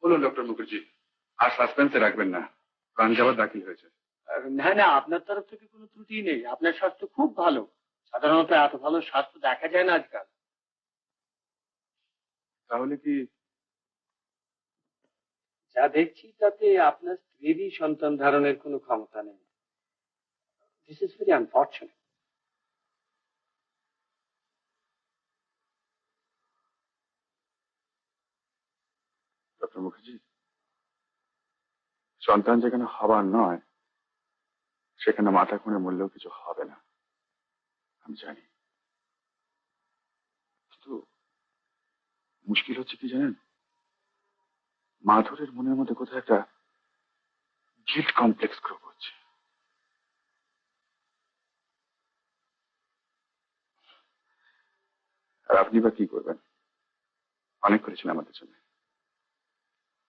বলুন ডক্টর মুখার্জি, আর সাসপেন্সে রাখবেন না, প্রাণ যাওয়ার দাখিল হয়েছে। না না, আপনার তরফ থেকে কোনো ত্রুটি নেই। আপনার স্বাস্থ্য খুব ভালো। সাধারণত এত ভালো স্বাস্থ্য দেখা যায় না আজকাল। তাহলে কি? যা দেখছি তাতে আপনার স্ত্রীরই সন্তান ধারণের কোনো ক্ষমতা নেই। This is very unfortunate. Doctor Mukherjee, সন্তান যেখানে হবার নয় সেখানে মাথা খুঁড়ে মরলেও কিছু হবে না, আমি জানি। কিন্তু মুশকিল হচ্ছে কি জানেন, মাধুরের মনের মধ্যে কোথাও একটা গিল্ট কমপ্লেক্স গ্রো করছে। আর আপনি বা কি করবেন? অনেক করেছেন আমাদের জন্য।